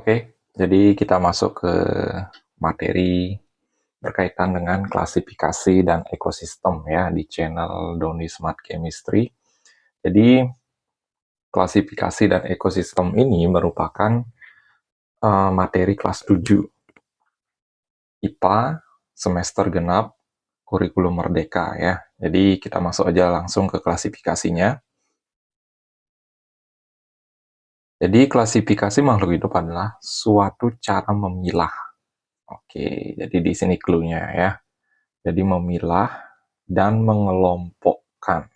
Oke, jadi kita masuk ke materi berkaitan dengan klasifikasi dan ekosistem ya di channel Doni Smart Chemistry. Jadi klasifikasi dan ekosistem ini merupakan materi kelas 7 IPA semester genap kurikulum merdeka ya. Jadi kita masuk aja langsung ke klasifikasinya. Jadi klasifikasi makhluk hidup adalah suatu cara memilah. Oke, jadi di sini clue-nya ya. Jadi memilah dan mengelompokkan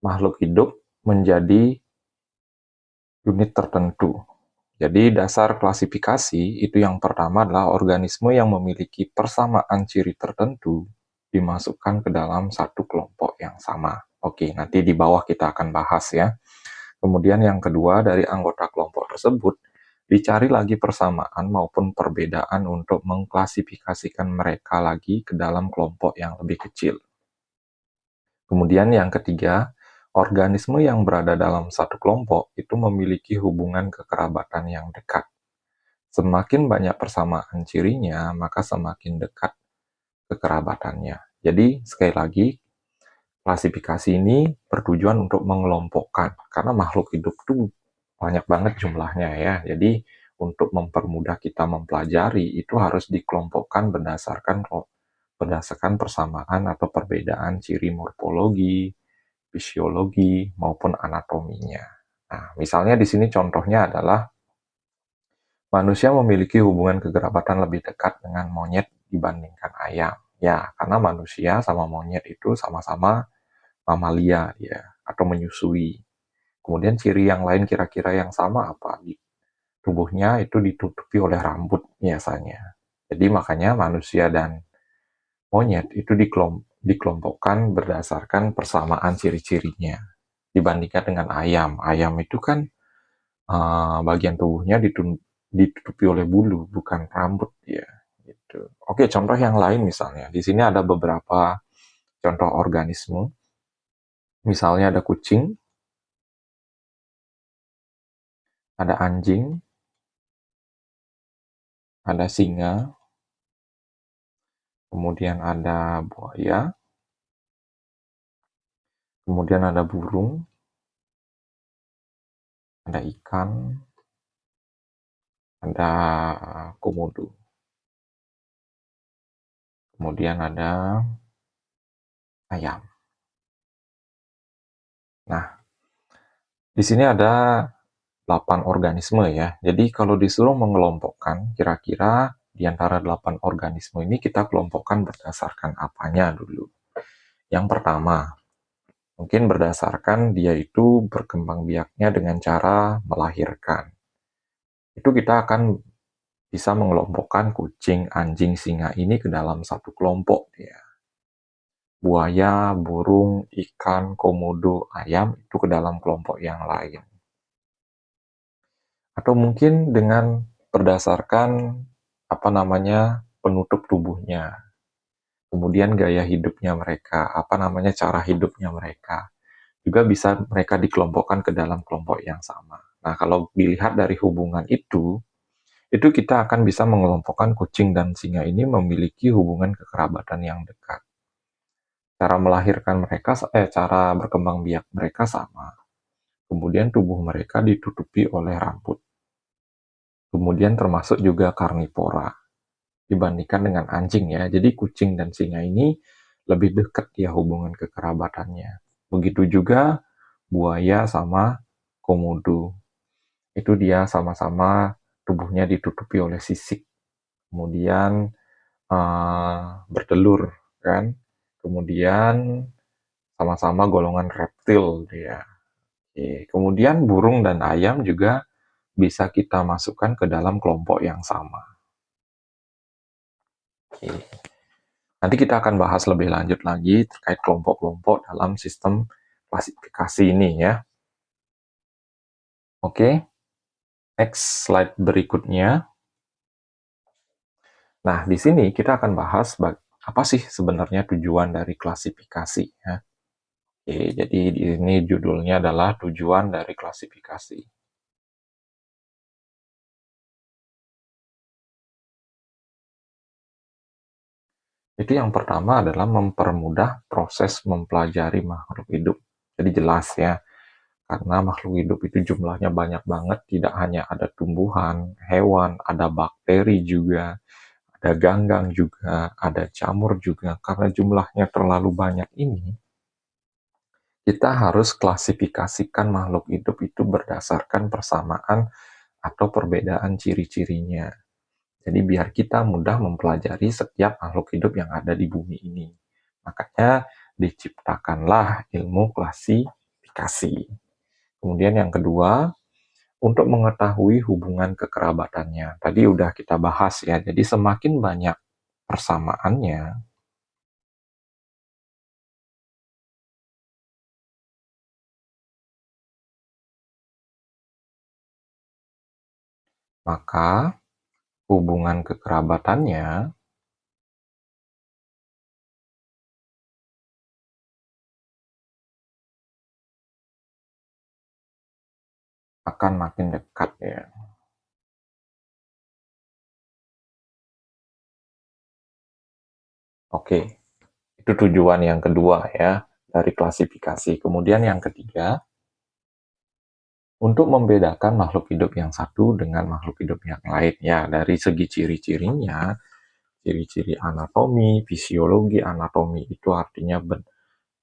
makhluk hidup menjadi unit tertentu. Jadi dasar klasifikasi itu yang pertama adalah organisme yang memiliki persamaan ciri tertentu dimasukkan ke dalam satu kelompok yang sama. Oke, nanti di bawah kita akan bahas ya. Kemudian yang kedua, dari anggota kelompok tersebut dicari lagi persamaan maupun perbedaan untuk mengklasifikasikan mereka lagi ke dalam kelompok yang lebih kecil. Kemudian yang ketiga, organisme yang berada dalam satu kelompok itu memiliki hubungan kekerabatan yang dekat. Semakin banyak persamaan cirinya, maka semakin dekat kekerabatannya. Jadi, sekali lagi, klasifikasi ini bertujuan untuk mengelompokkan, karena makhluk hidup itu banyak banget jumlahnya ya. Jadi, untuk mempermudah kita mempelajari, itu harus dikelompokkan berdasarkan persamaan atau perbedaan ciri morfologi, fisiologi, maupun anatominya. Nah, misalnya di sini contohnya adalah manusia memiliki hubungan kekerabatan lebih dekat dengan monyet dibandingkan ayam. Ya, karena manusia sama monyet itu sama-sama mamalia ya, atau menyusui. Kemudian ciri yang lain kira-kira yang sama apa? Di tubuhnya itu ditutupi oleh rambut biasanya. Jadi makanya manusia dan monyet itu dikelompokkan berdasarkan persamaan ciri-cirinya dibandingkan dengan ayam. Ayam itu kan bagian tubuhnya ditutupi oleh bulu, bukan rambut ya. Gitu. Oke, contoh yang lain misalnya. Di sini ada beberapa contoh organisme. Misalnya ada kucing, ada anjing, ada singa, kemudian ada buaya, kemudian ada burung, ada ikan, ada komodo, kemudian ada ayam. Nah, di sini ada 8 organisme ya. Jadi kalau disuruh mengelompokkan, kira-kira di antara 8 organisme ini kita kelompokkan berdasarkan apanya dulu. Yang pertama, mungkin berdasarkan dia itu berkembang biaknya dengan cara melahirkan. Itu kita akan bisa mengelompokkan kucing, anjing, singa ini ke dalam satu kelompok ya. Buaya, burung, ikan, komodo, ayam itu ke dalam kelompok yang lain. Atau mungkin dengan berdasarkan penutup tubuhnya, kemudian gaya hidupnya mereka, cara hidupnya mereka, juga bisa mereka dikelompokkan ke dalam kelompok yang sama. Nah, kalau dilihat dari hubungan itu kita akan bisa mengelompokkan kucing dan singa ini memiliki hubungan kekerabatan yang dekat. Cara melahirkan mereka, cara berkembang biak mereka sama. Kemudian tubuh mereka ditutupi oleh rambut. Kemudian termasuk juga karnivora dibandingkan dengan anjing ya. Jadi kucing dan singa ini lebih dekat ya hubungan kekerabatannya. Begitu juga buaya sama komodo. Itu dia sama-sama tubuhnya ditutupi oleh sisik. Kemudian bertelur kan. Kemudian sama-sama golongan reptil dia. Oke. Kemudian burung dan ayam juga bisa kita masukkan ke dalam kelompok yang sama. Oke. Nanti kita akan bahas lebih lanjut lagi terkait kelompok-kelompok dalam sistem klasifikasi ini ya. Oke, next slide berikutnya. Nah, di sini kita akan bahas apa sih sebenarnya tujuan dari klasifikasi ya. Oke, jadi di sini judulnya adalah tujuan dari klasifikasi. Itu yang pertama adalah mempermudah proses mempelajari makhluk hidup. Jadi jelas ya, karena makhluk hidup itu jumlahnya banyak banget, tidak hanya ada tumbuhan, hewan, ada bakteri juga, ada ganggang juga, ada jamur juga. Karena jumlahnya terlalu banyak ini, kita harus klasifikasikan makhluk hidup itu berdasarkan persamaan atau perbedaan ciri-cirinya. Jadi biar kita mudah mempelajari setiap makhluk hidup yang ada di bumi ini. Makanya diciptakanlah ilmu klasifikasi. Kemudian yang kedua, untuk mengetahui hubungan kekerabatannya. Tadi udah kita bahas ya, jadi semakin banyak persamaannya, maka hubungan kekerabatannya akan makin dekat ya. Oke, itu tujuan yang kedua ya dari klasifikasi. Kemudian yang ketiga, untuk membedakan makhluk hidup yang satu dengan makhluk hidup yang lain ya dari segi ciri-cirinya, ciri-ciri anatomi, fisiologi anatomi itu artinya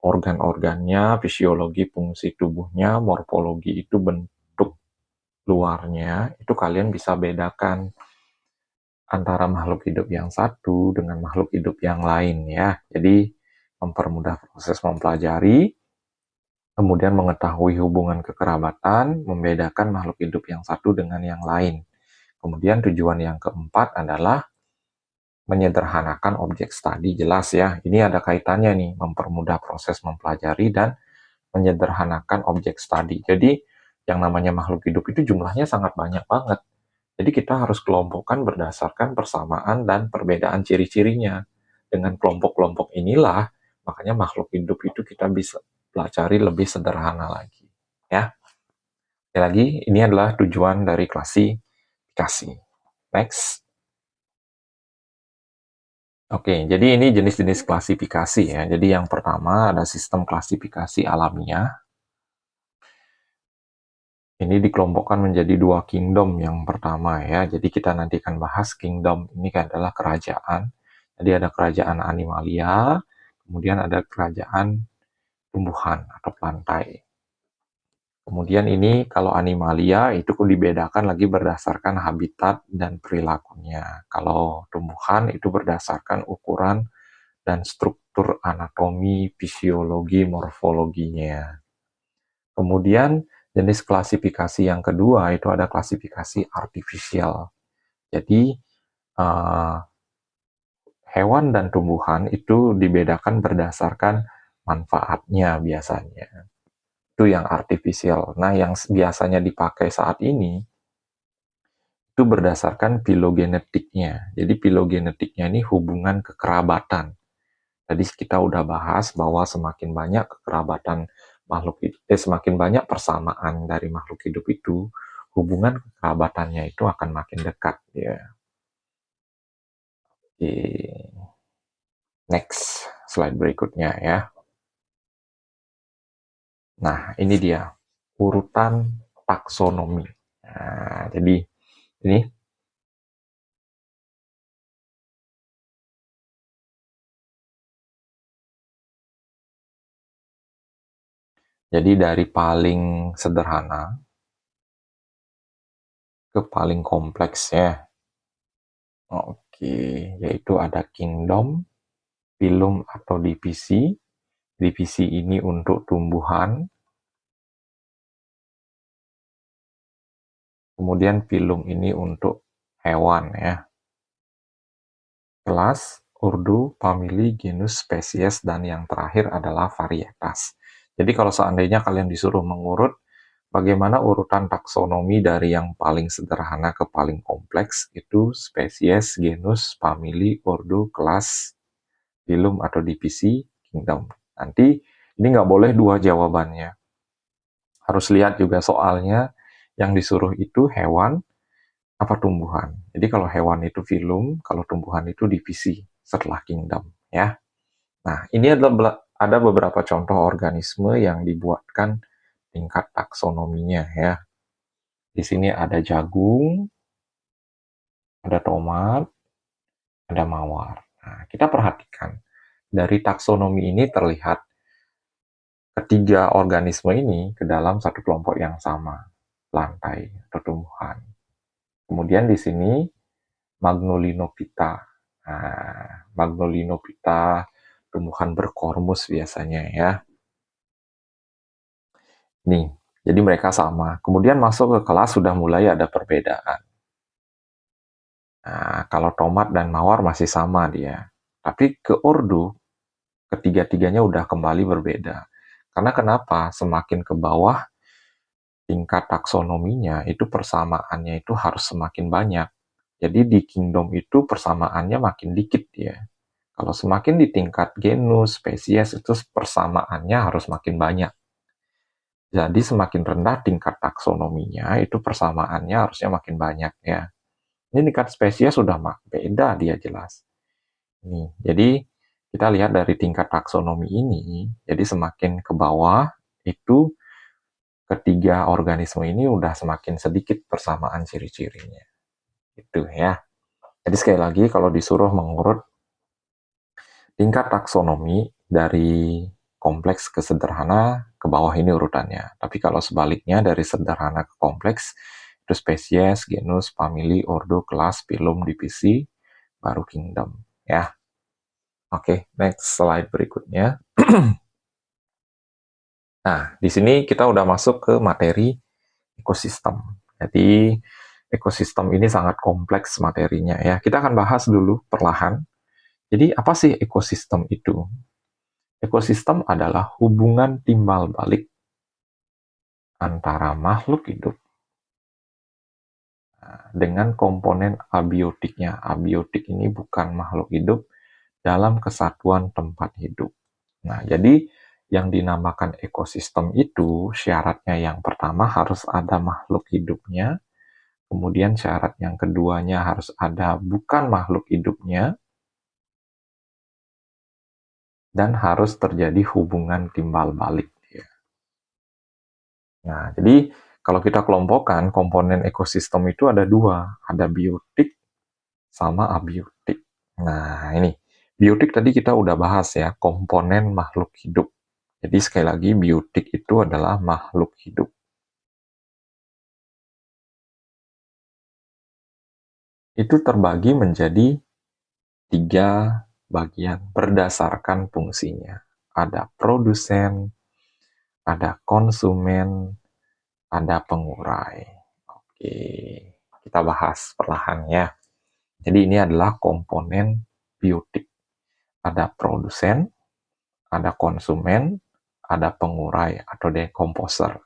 organ-organnya, fisiologi fungsi tubuhnya, morfologi itu bentuk luarnya, itu kalian bisa bedakan antara makhluk hidup yang satu dengan makhluk hidup yang lain ya. Jadi mempermudah proses mempelajari, kemudian mengetahui hubungan kekerabatan, membedakan makhluk hidup yang satu dengan yang lain. Kemudian tujuan yang keempat adalah menyederhanakan objek studi, jelas ya. Ini ada kaitannya nih, mempermudah proses mempelajari dan menyederhanakan objek studi. Jadi yang namanya makhluk hidup itu jumlahnya sangat banyak banget. Jadi kita harus kelompokkan berdasarkan persamaan dan perbedaan ciri-cirinya. Dengan kelompok-kelompok inilah, makanya makhluk hidup itu kita bisa pelajari lebih sederhana lagi. Ya, sekali lagi ini adalah tujuan dari klasifikasi. Next. Oke, jadi ini jenis-jenis klasifikasi ya. Jadi yang pertama ada sistem klasifikasi alamiah. Ini dikelompokkan menjadi dua kingdom yang pertama ya. Jadi kita nanti akan bahas kingdom ini adalah kerajaan. Jadi ada kerajaan animalia, kemudian ada kerajaan tumbuhan atau plantae. Kemudian ini kalau animalia itu dibedakan lagi berdasarkan habitat dan perilakunya. Kalau tumbuhan itu berdasarkan ukuran dan struktur anatomi, fisiologi, morfologinya. Kemudian jenis klasifikasi yang kedua itu ada klasifikasi artifisial. Jadi hewan dan tumbuhan itu dibedakan berdasarkan manfaatnya biasanya. Itu yang artifisial. Nah, yang biasanya dipakai saat ini itu berdasarkan filogenetiknya. Jadi filogenetiknya ini hubungan kekerabatan. Tadi kita udah bahas bahwa semakin banyak kekerabatan makhluk hidup, semakin banyak persamaan dari makhluk hidup itu, hubungan kekerabatannya itu akan makin dekat ya. Di next slide berikutnya ya. Nah, ini dia urutan taksonomi. Nah, ini jadi dari paling sederhana ke paling kompleks ya. Oke, yaitu ada kingdom, phylum atau divisi. Divisi ini untuk tumbuhan, kemudian phylum ini untuk hewan ya. Kelas, ordo, famili, genus, spesies, dan yang terakhir adalah varietas. Jadi kalau seandainya kalian disuruh mengurut bagaimana urutan taksonomi dari yang paling sederhana ke paling kompleks, itu spesies, genus, famili, ordo, kelas, phylum atau divisi, kingdom. Nanti ini nggak boleh dua jawabannya. Harus lihat juga soalnya yang disuruh itu hewan apa tumbuhan. Jadi kalau hewan itu phylum, kalau tumbuhan itu divisi setelah kingdom ya. Nah, ini adalah ada beberapa contoh organisme yang dibuatkan tingkat taksonominya ya. Di sini ada jagung, ada tomat, ada mawar. Nah, kita perhatikan dari taksonomi ini terlihat ketiga organisme ini ke dalam satu kelompok yang sama, lantai atau tumbuhan. Kemudian di sini Magnolinophyta. Nah, Magnolinophyta tumbuhan berkormus biasanya ya. Nih, jadi mereka sama. Kemudian masuk ke kelas sudah mulai ada perbedaan. Nah, kalau tomat dan mawar masih sama dia. Tapi ke ordo, ketiga-tiganya udah kembali berbeda. Karena kenapa? Semakin ke bawah, tingkat taksonominya itu persamaannya itu harus semakin banyak. Jadi di kingdom itu persamaannya makin dikit ya. Kalau semakin di tingkat genus, spesies itu persamaannya harus makin banyak. Jadi semakin rendah tingkat taksonominya, itu persamaannya harusnya makin banyak ya. Ini tingkat spesies sudah beda dia jelas. Nih, jadi kita lihat dari tingkat taksonomi ini, jadi semakin ke bawah itu ketiga organisme ini udah semakin sedikit persamaan ciri-cirinya. Itu ya. Jadi sekali lagi kalau disuruh mengurut tingkat taksonomi dari kompleks ke sederhana, ke bawah ini urutannya. Tapi kalau sebaliknya dari sederhana ke kompleks, itu spesies, genus, famili, ordo, kelas, filum, divisi, baru kingdom. Ya, oke, next slide berikutnya. Nah, di sini kita udah masuk ke materi ekosistem. Jadi, ekosistem ini sangat kompleks materinya ya. Kita akan bahas dulu perlahan. Jadi, apa sih ekosistem itu? Ekosistem adalah hubungan timbal balik antara makhluk hidup dengan komponen abiotiknya. Abiotik ini bukan makhluk hidup dalam kesatuan tempat hidup. Nah, jadi yang dinamakan ekosistem itu syaratnya yang pertama harus ada makhluk hidupnya, kemudian syarat yang keduanya harus ada bukan makhluk hidupnya, dan harus terjadi hubungan timbal balik. Nah, jadi kalau kita kelompokkan komponen ekosistem itu ada dua, ada biotik sama abiotik. Nah, ini biotik tadi kita udah bahas ya, komponen makhluk hidup. Jadi sekali lagi biotik itu adalah makhluk hidup. Itu terbagi menjadi tiga bagian berdasarkan fungsinya. Ada produsen, ada konsumen, ada pengurai. Oke, kita bahas perlahan ya. Jadi ini adalah komponen biotik. Ada produsen, ada konsumen, ada pengurai atau decomposer.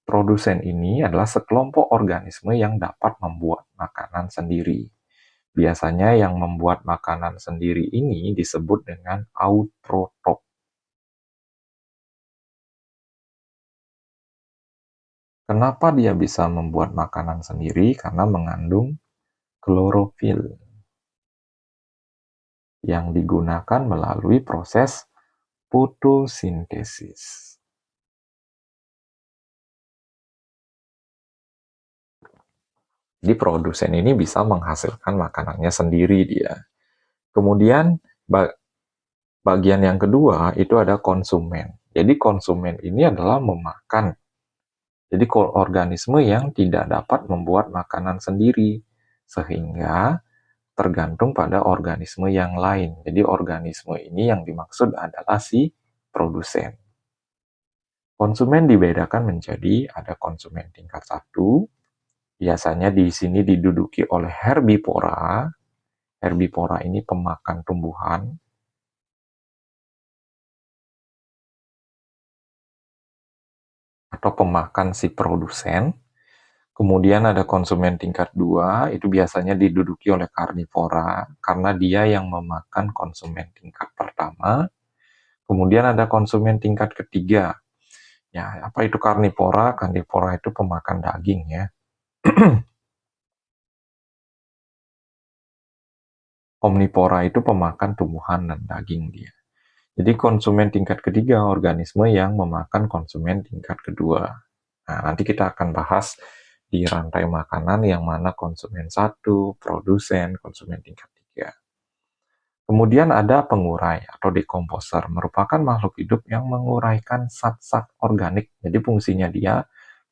Produsen ini adalah sekelompok organisme yang dapat membuat makanan sendiri. Biasanya yang membuat makanan sendiri ini disebut dengan autotrof. Kenapa dia bisa membuat makanan sendiri? Karena mengandung klorofil yang digunakan melalui proses fotosintesis. Jadi produsen ini bisa menghasilkan makanannya sendiri dia. Kemudian bagian yang kedua itu ada konsumen. Jadi konsumen ini adalah memakan. Jadi organisme yang tidak dapat membuat makanan sendiri. Sehingga tergantung pada organisme yang lain. Jadi organisme ini yang dimaksud adalah si produsen. Konsumen dibedakan menjadi ada konsumen tingkat 1, biasanya di sini diduduki oleh herbivora. Herbivora ini pemakan tumbuhan. Atau pemakan si produsen. Kemudian ada konsumen tingkat 2, itu biasanya diduduki oleh karnivora, karena dia yang memakan konsumen tingkat pertama. Kemudian ada konsumen tingkat ketiga. Ya, apa itu karnivora? Karnivora itu pemakan daging ya. Omnivora itu pemakan tumbuhan dan daging dia. Jadi konsumen tingkat ketiga organisme yang memakan konsumen tingkat kedua. Nah, nanti kita akan bahas di rantai makanan yang mana konsumen satu, produsen, konsumen tingkat tiga. Kemudian ada pengurai atau dekomposer, merupakan makhluk hidup yang menguraikan zat-zat organik. Jadi fungsinya dia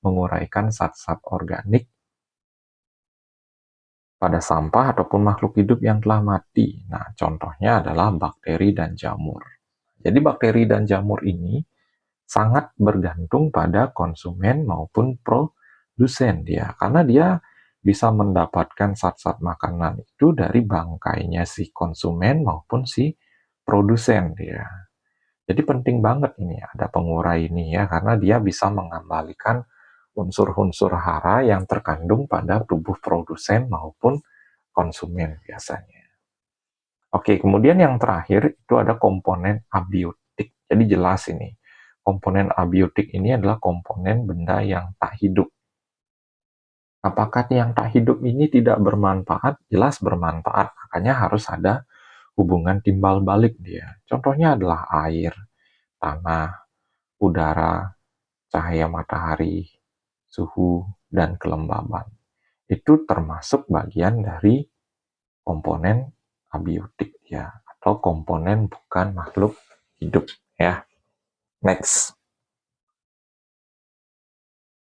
menguraikan zat-zat organik pada sampah ataupun makhluk hidup yang telah mati. Nah, contohnya adalah bakteri dan jamur. Jadi bakteri dan jamur ini sangat bergantung pada konsumen maupun produsen dia, karena dia bisa mendapatkan zat-zat makanan itu dari bangkainya si konsumen maupun si produsen dia. Jadi penting banget ini ada pengurai ini ya, karena dia bisa mengembalikan unsur-unsur hara yang terkandung pada tubuh produsen maupun konsumen biasanya. Oke, kemudian yang terakhir itu ada komponen abiotik. Jadi jelas ini, komponen abiotik ini adalah komponen benda yang tak hidup. Apakah yang tak hidup ini tidak bermanfaat? Jelas bermanfaat, makanya harus ada hubungan timbal balik dia. Contohnya adalah air, tanah, udara, cahaya matahari, suhu, dan kelembaban. Itu termasuk bagian dari komponen abiotik ya, atau komponen bukan makhluk hidup ya. Next.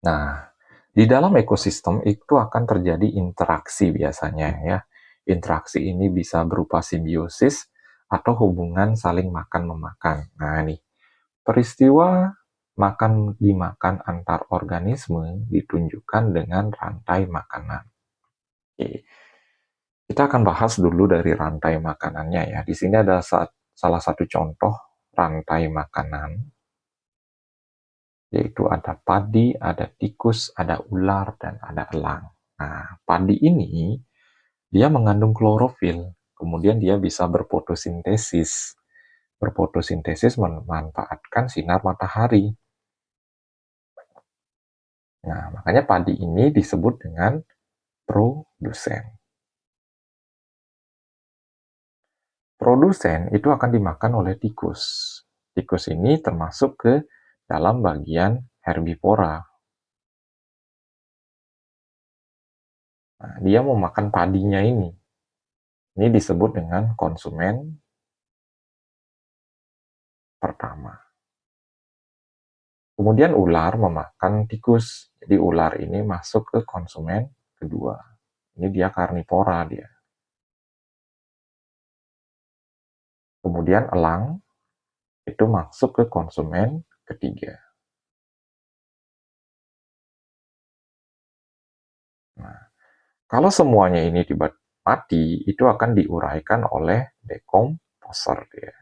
Nah, di dalam ekosistem itu akan terjadi interaksi biasanya ya. Interaksi ini bisa berupa simbiosis atau hubungan saling makan-memakan. Nah, nih, peristiwa makan dimakan antar organisme ditunjukkan dengan rantai makanan. Oke. Kita akan bahas dulu dari rantai makanannya ya. Di sini ada salah satu contoh rantai makanan, yaitu ada padi, ada tikus, ada ular, dan ada elang. Nah, padi ini dia mengandung klorofil, kemudian dia bisa berfotosintesis. Berfotosintesis memanfaatkan sinar matahari. Nah, makanya padi ini disebut dengan produsen. Produsen itu akan dimakan oleh tikus. Tikus ini termasuk ke dalam bagian herbivora. Nah, dia mau makan padinya ini. Ini disebut dengan konsumen pertama. Kemudian ular memakan tikus. Jadi ular ini masuk ke konsumen kedua. Ini dia karnivora dia. Kemudian elang itu masuk ke konsumen ketiga. Nah, kalau semuanya ini mati, itu akan diuraikan oleh dekomposer dia.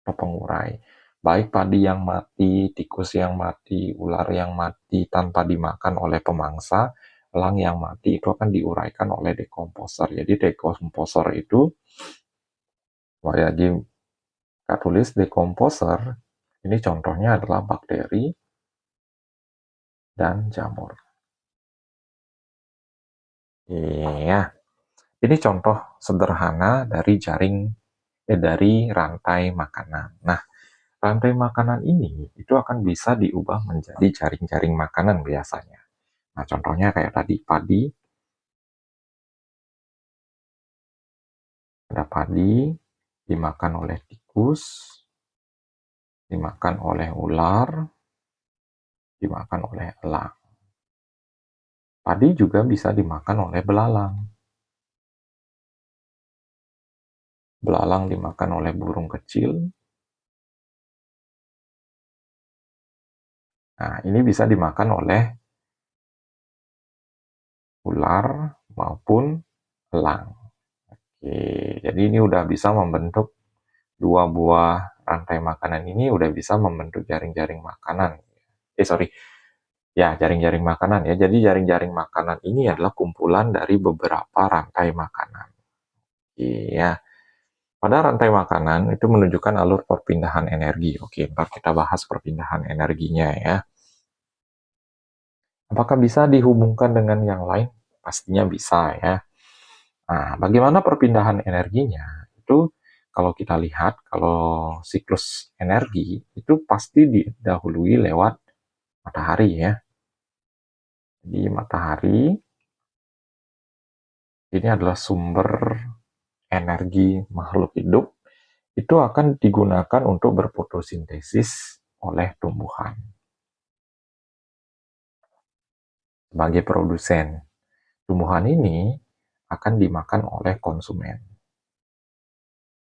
Pengurai. Baik padi yang mati, tikus yang mati, ular yang mati tanpa dimakan oleh pemangsa, elang yang mati itu akan diuraikan oleh dekomposer. Jadi dekomposer itu, jadi kita tulis dekomposer, ini contohnya adalah bakteri dan jamur. Iya, ini contoh sederhana dari dari rantai makanan. Nah, rantai makanan ini itu akan bisa diubah menjadi jaring-jaring makanan biasanya. Nah, contohnya kayak tadi padi, ada padi dimakan oleh tikus, dimakan oleh ular, dimakan oleh elang. Padi juga bisa dimakan oleh belalang. Belalang dimakan oleh burung kecil. Nah, ini bisa dimakan oleh ular maupun elang. Oke, jadi ini udah bisa membentuk dua buah rantai makanan ini udah bisa membentuk jaring-jaring makanan. Sorry, ya jaring-jaring makanan ya. Jadi jaring-jaring makanan ini adalah kumpulan dari beberapa rantai makanan. Iya, pada rantai makanan itu menunjukkan alur perpindahan energi. Oke, ntar kita bahas perpindahan energinya ya. Apakah bisa dihubungkan dengan yang lain? pastinya bisa ya. Nah, bagaimana perpindahan energinya? Itu kalau kita lihat, kalau siklus energi itu pasti didahului lewat matahari ya. Jadi matahari ini adalah sumber energi makhluk hidup, itu akan digunakan untuk berfotosintesis oleh tumbuhan sebagai produsen. Tumbuhan ini akan dimakan oleh konsumen.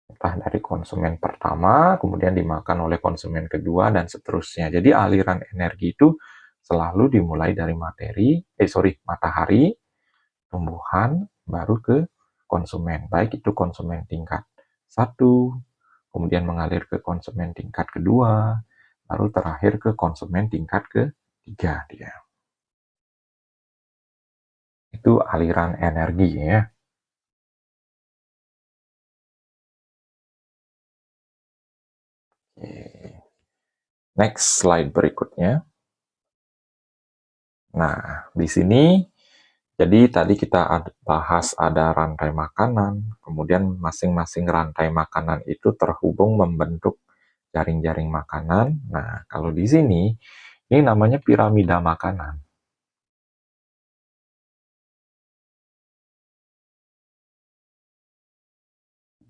Entah dari konsumen pertama, kemudian dimakan oleh konsumen kedua, dan seterusnya. Jadi aliran energi itu selalu dimulai dari matahari, tumbuhan, baru ke konsumen. Baik itu konsumen tingkat 1, kemudian mengalir ke konsumen tingkat kedua, baru terakhir ke konsumen tingkat ketiga dia. Itu aliran energi ya. Next slide berikutnya. Nah, di sini jadi tadi kita bahas ada rantai makanan, kemudian masing-masing rantai makanan itu terhubung membentuk jaring-jaring makanan. Nah, kalau di sini ini namanya piramida makanan.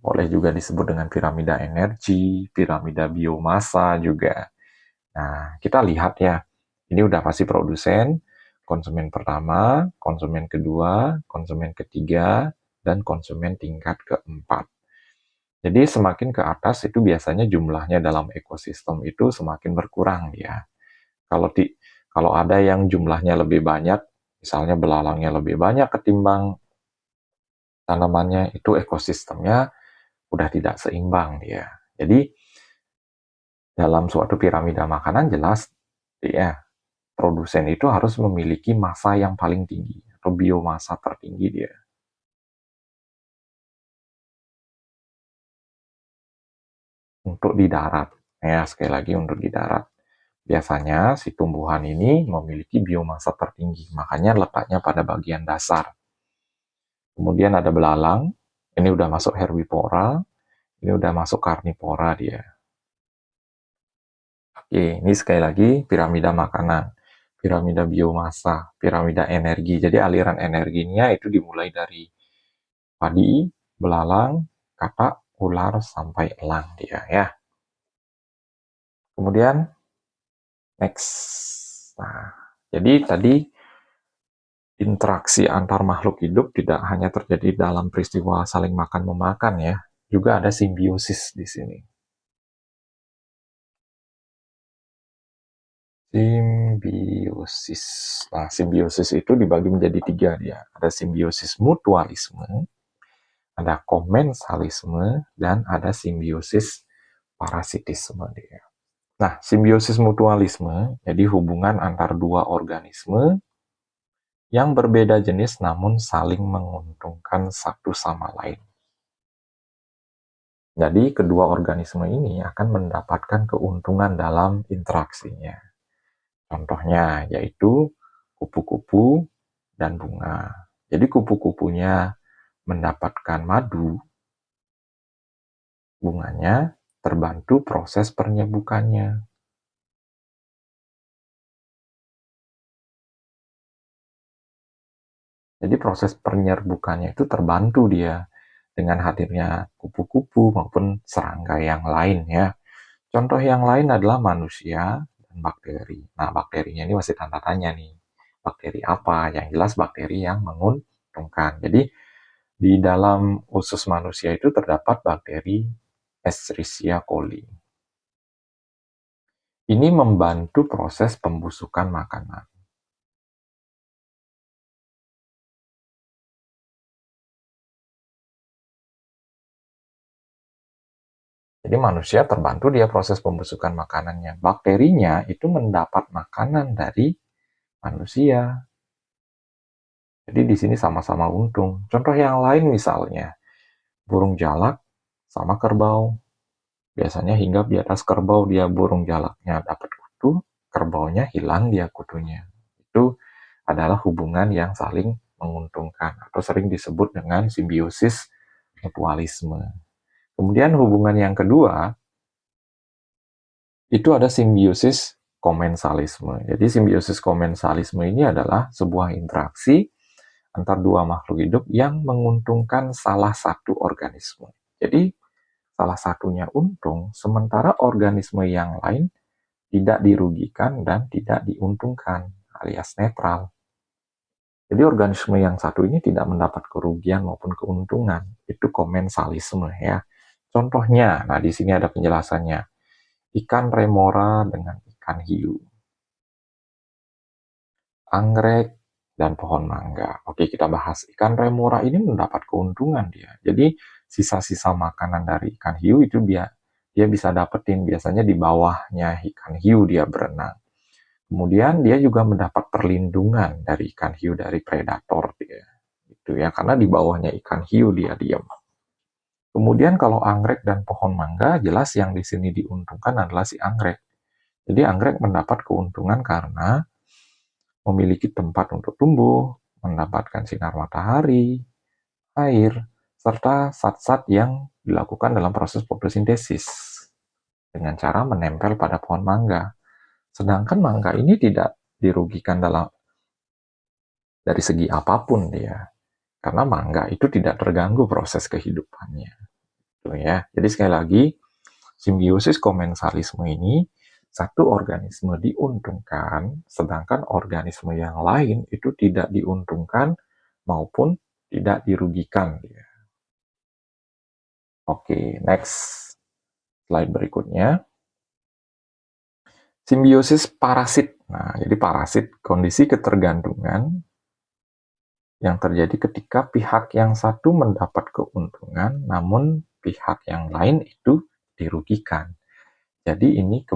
Boleh juga disebut dengan piramida energi, piramida biomasa juga. Nah, kita lihat ya, ini udah pasti produsen, konsumen pertama, konsumen kedua, konsumen ketiga, dan konsumen tingkat keempat. Jadi semakin ke atas itu biasanya jumlahnya dalam ekosistem itu semakin berkurang ya. Kalau ada yang jumlahnya lebih banyak, misalnya belalangnya lebih banyak ketimbang tanamannya, itu ekosistemnya udah tidak seimbang dia. Jadi dalam suatu piramida makanan jelas ya, produsen itu harus memiliki massa yang paling tinggi atau biomasa tertinggi dia. Untuk di darat, ya sekali lagi untuk di darat. Biasanya si tumbuhan ini memiliki biomasa tertinggi, makanya letaknya pada bagian dasar. Kemudian ada belalang, ini udah masuk herbivora, ini udah masuk karnivora dia. Oke, ini sekali lagi piramida makanan, piramida biomasa, piramida energi. Jadi aliran energinya itu dimulai dari padi, belalang, katak, ular, sampai elang dia ya. Kemudian next. Nah, jadi tadi interaksi antar makhluk hidup tidak hanya terjadi dalam peristiwa saling makan-memakan ya, juga ada simbiosis di sini. Simbiosis. Nah, simbiosis itu dibagi menjadi 3 dia. Ada simbiosis mutualisme, ada komensalisme, dan ada simbiosis parasitisme dia. Nah, simbiosis mutualisme jadi hubungan antar dua organisme yang berbeda jenis namun saling menguntungkan satu sama lain. Jadi kedua organisme ini akan mendapatkan keuntungan dalam interaksinya. Contohnya yaitu kupu-kupu dan bunga. Jadi kupu-kupunya mendapatkan madu, bunganya terbantu proses penyerbukannya. Jadi proses penyerbukannya itu terbantu dia dengan hadirnya kupu-kupu maupun serangga yang lain ya. Contoh yang lain adalah manusia dan bakteri. Nah, bakterinya ini masih tanda tanya nih. Bakteri apa? Yang jelas bakteri yang menguntungkan. Jadi di dalam usus manusia itu terdapat bakteri Escherichia coli. Ini membantu proses pembusukan makanan. Jadi manusia terbantu dia proses pembusukan makanannya. Bakterinya itu mendapat makanan dari manusia. Jadi di sini sama-sama untung. Contoh yang lain misalnya, burung jalak sama kerbau. Biasanya hinggap di atas kerbau, dia burung jalaknya dapat kutu, kerbaunya hilang dia kutunya. Itu adalah hubungan yang saling menguntungkan atau sering disebut dengan simbiosis mutualisme. Kemudian hubungan yang kedua itu ada simbiosis komensalisme. Jadi simbiosis komensalisme ini adalah sebuah interaksi antar dua makhluk hidup yang menguntungkan salah satu organisme. Jadi salah satunya untung, sementara organisme yang lain tidak dirugikan dan tidak diuntungkan, alias netral. Jadi organisme yang satu ini tidak mendapat kerugian maupun keuntungan. Itu komensalisme ya. Contohnya, nah di sini ada penjelasannya. Ikan remora dengan ikan hiu, anggrek, dan pohon mangga. Oke, kita bahas. Ikan remora ini mendapat keuntungan dia. Jadi sisa-sisa makanan dari ikan hiu itu dia bisa dapetin biasanya di bawahnya ikan hiu dia berenang. Kemudian dia juga mendapat perlindungan dari ikan hiu dari predator dia. Itu ya, karena di bawahnya ikan hiu dia diam. Kemudian kalau anggrek dan pohon mangga, jelas yang di sini diuntungkan adalah si anggrek. Jadi anggrek mendapat keuntungan karena memiliki tempat untuk tumbuh, mendapatkan sinar matahari, air, serta zat-zat yang dilakukan dalam proses fotosintesis dengan cara menempel pada pohon mangga. Sedangkan mangga ini tidak dirugikan dari segi apapun dia, karena mangga itu tidak terganggu proses kehidupannya. Tuh ya. Jadi sekali lagi, simbiosis komensalisme ini satu organisme diuntungkan, sedangkan organisme yang lain itu tidak diuntungkan maupun tidak dirugikan. Oke, next slide berikutnya. Simbiosis parasit. Nah, jadi parasit kondisi ketergantungan yang terjadi ketika pihak yang satu mendapat keuntungan, namun pihak yang lain itu dirugikan. Jadi ini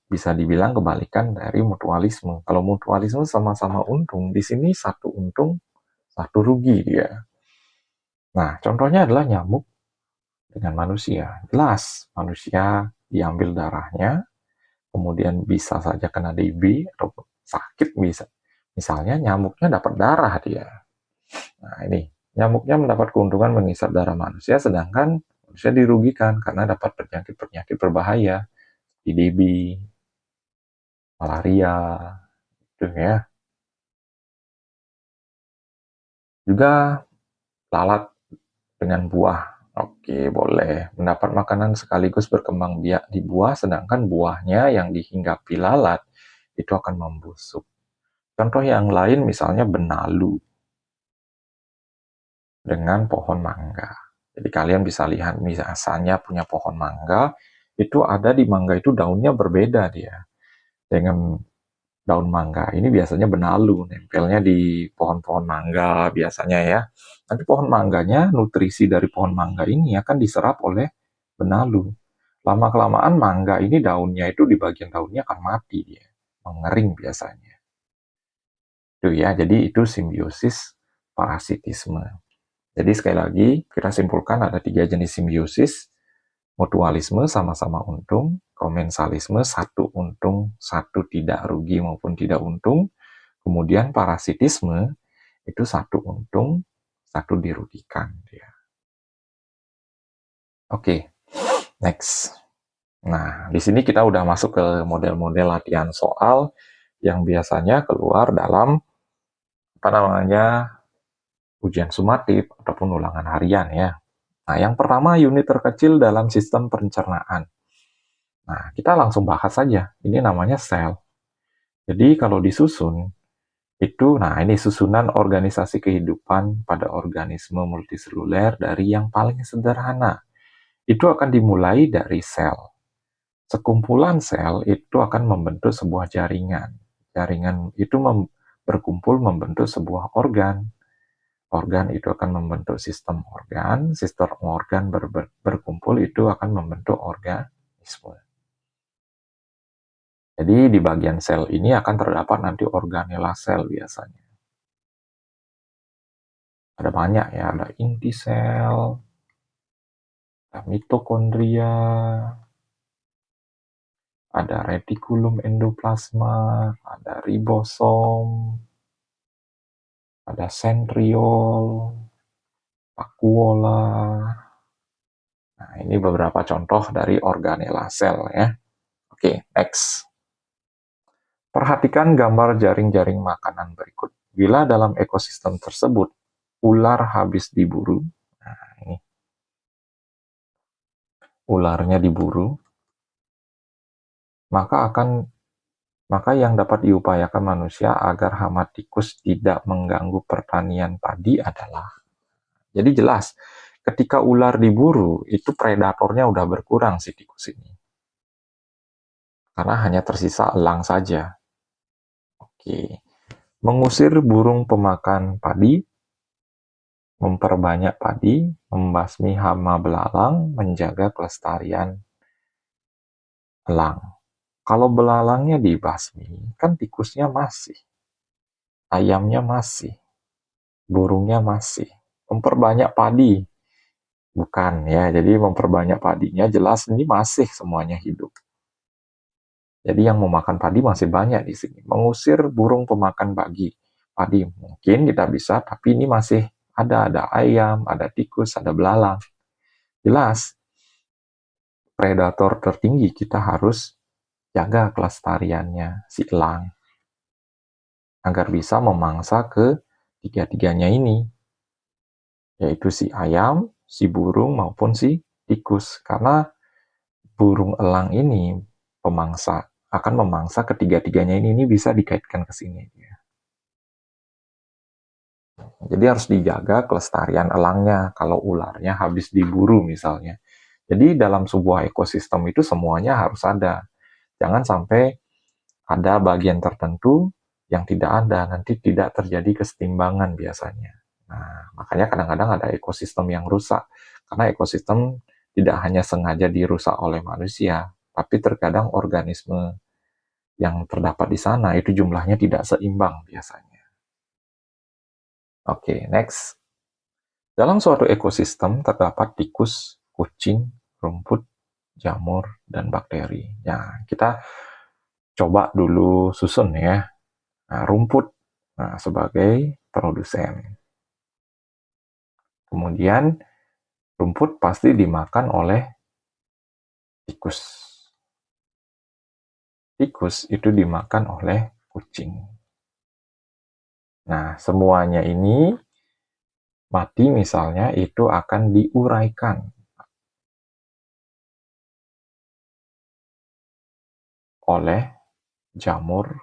bisa dibilang kebalikan dari mutualisme. Kalau mutualisme sama-sama untung, di sini satu untung, satu rugi dia. Nah, contohnya adalah nyamuk dengan manusia. Jelas, manusia diambil darahnya, kemudian bisa saja kena DB atau sakit bisa. Misalnya nyamuknya dapat darah dia. Nah, ini nyamuknya mendapat keuntungan menghisap darah manusia, sedangkan manusia dirugikan karena dapat penyakit-penyakit berbahaya, DB, malaria, gitu ya. Juga lalat dengan buah. Oke, boleh. Mendapat makanan sekaligus berkembang biak di buah, sedangkan buahnya yang dihinggapi lalat itu akan membusuk. Contoh yang lain misalnya benalu dengan pohon mangga. Jadi kalian bisa lihat misalnya punya pohon mangga, itu ada di mangga itu daunnya berbeda dia. Dengan daun mangga ini biasanya benalu, nempelnya di pohon-pohon mangga biasanya ya. Nanti pohon mangganya, nutrisi dari pohon mangga ini akan diserap oleh benalu. Lama-kelamaan mangga ini daunnya itu di bagian daunnya akan mati dia, mengering biasanya. Itu ya, jadi itu simbiosis parasitisme. Jadi sekali lagi, kita simpulkan ada 3 jenis simbiosis. Mutualisme sama-sama untung, komensalisme satu untung, satu tidak rugi maupun tidak untung. Kemudian parasitisme itu satu untung, satu dirugikan. Oke, next. Nah, di sini kita udah masuk ke model-model latihan soal yang biasanya keluar dalam ujian sumatif ataupun ulangan harian ya. Nah, yang pertama unit terkecil dalam sistem pencernaan. Nah, kita langsung bahas saja. Ini namanya sel. Jadi kalau disusun, nah ini susunan organisasi kehidupan pada organisme multiseluler dari yang paling sederhana. Itu akan dimulai dari sel. Sekumpulan sel itu akan membentuk sebuah jaringan. Jaringan itu berkumpul membentuk sebuah organ. Organ itu akan membentuk sistem organ berkumpul itu akan membentuk organisme. Jadi di bagian sel ini akan terdapat nanti organela sel biasanya. Ada banyak ya, ada inti sel, ada mitokondria, ada retikulum endoplasma, ada ribosom, ada centriole, vakuola. Nah, ini beberapa contoh dari organela sel ya. Oke, next. Perhatikan gambar jaring-jaring makanan berikut. Bila dalam ekosistem tersebut ular habis diburu, nah ini ularnya diburu, maka yang dapat diupayakan manusia agar hama tikus tidak mengganggu pertanian padi adalah, jadi jelas ketika ular diburu itu predatornya udah berkurang si tikus ini, karena hanya tersisa elang saja. Oke, mengusir burung pemakan padi, memperbanyak padi, membasmi hama belalang, menjaga kelestarian elang. Kalau belalangnya dibasmi, kan tikusnya masih, ayamnya masih, burungnya masih. Memperbanyak padi, bukan ya. Jadi memperbanyak padinya jelas ini masih semuanya hidup. Jadi yang memakan padi masih banyak di sini. Mengusir burung pemakan padi mungkin kita bisa, tapi ini masih ada ayam, ada tikus, ada belalang. Jelas predator tertinggi kita harus jaga kelestariannya si elang agar bisa memangsa ke tiga-tiganya ini, yaitu si ayam, si burung, maupun si tikus. Karena burung elang ini akan memangsa ketiga-tiganya ini bisa dikaitkan ke sini. Jadi harus dijaga kelestarian elangnya kalau ularnya habis diburu misalnya. Jadi dalam sebuah ekosistem itu semuanya harus ada. Jangan sampai ada bagian tertentu yang tidak ada, nanti tidak terjadi kesetimbangan biasanya. Nah, makanya kadang-kadang ada ekosistem yang rusak. Karena ekosistem tidak hanya sengaja dirusak oleh manusia, tapi terkadang organisme yang terdapat di sana itu jumlahnya tidak seimbang biasanya. Oke, next. Dalam suatu ekosistem terdapat tikus, kucing, rumput, jamur, dan bakteri. Nah, kita coba dulu susun ya. Nah, rumput sebagai produsen. Kemudian rumput pasti dimakan oleh tikus. Tikus itu dimakan oleh kucing. Nah, semuanya ini mati misalnya itu akan diuraikan oleh jamur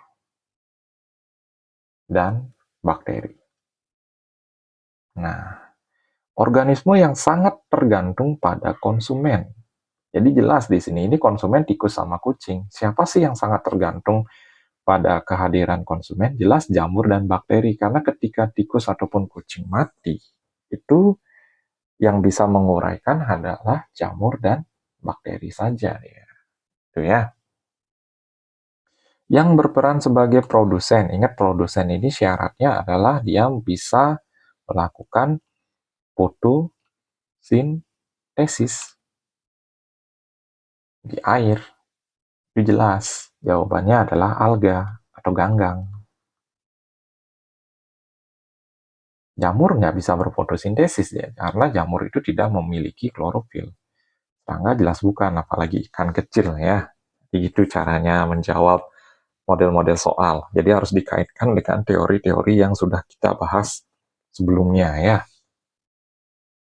dan bakteri. Nah, organisme yang sangat tergantung pada konsumen. Jadi jelas di sini ini konsumen tikus sama kucing. Siapa sih yang sangat tergantung pada kehadiran konsumen? Jelas jamur dan bakteri. Karena ketika tikus ataupun kucing mati, itu yang bisa menguraikan adalah jamur dan bakteri saja ya. Itu ya. Yang berperan sebagai produsen. Ingat produsen ini syaratnya adalah dia bisa melakukan fotosintesis di air. Itu jelas. Jawabannya adalah alga atau ganggang. Jamur nggak bisa berfotosintesis ya, karena jamur itu tidak memiliki klorofil. Serangga jelas bukan, apalagi ikan kecil ya. Jadi itu caranya menjawab model-model soal. Jadi harus dikaitkan dengan teori-teori yang sudah kita bahas sebelumnya ya.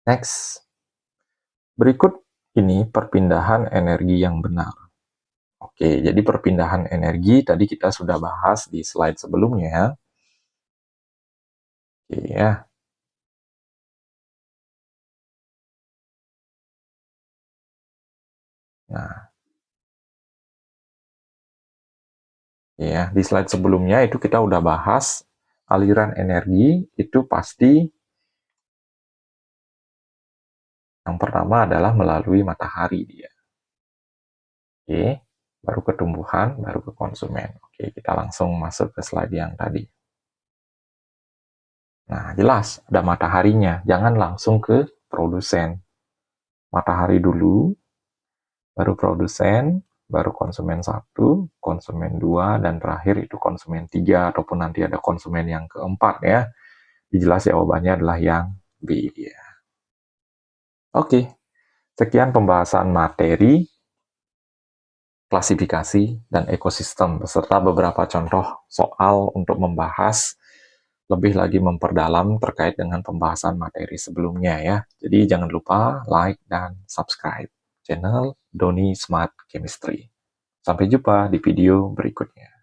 Next. Berikut ini perpindahan energi yang benar. Oke, jadi perpindahan energi tadi kita sudah bahas di slide sebelumnya. Oke ya. Nah, ya, di slide sebelumnya itu kita udah bahas aliran energi itu pasti yang pertama adalah melalui matahari dia. Oke, baru ke tumbuhan, baru ke konsumen. Oke, kita langsung masuk ke slide yang tadi. Nah, jelas ada mataharinya. Jangan langsung ke produsen. Matahari dulu, baru produsen, baru konsumen 1, konsumen 2, dan terakhir itu konsumen 3, ataupun nanti ada konsumen yang keempat ya. Jelas jawabannya adalah yang B. Ya. Oke, sekian pembahasan materi, klasifikasi, dan ekosistem, beserta beberapa contoh soal untuk membahas lebih lagi memperdalam terkait dengan pembahasan materi sebelumnya ya. Jadi jangan lupa like dan subscribe channel Doni Smart Chemistry. Sampai jumpa di video berikutnya.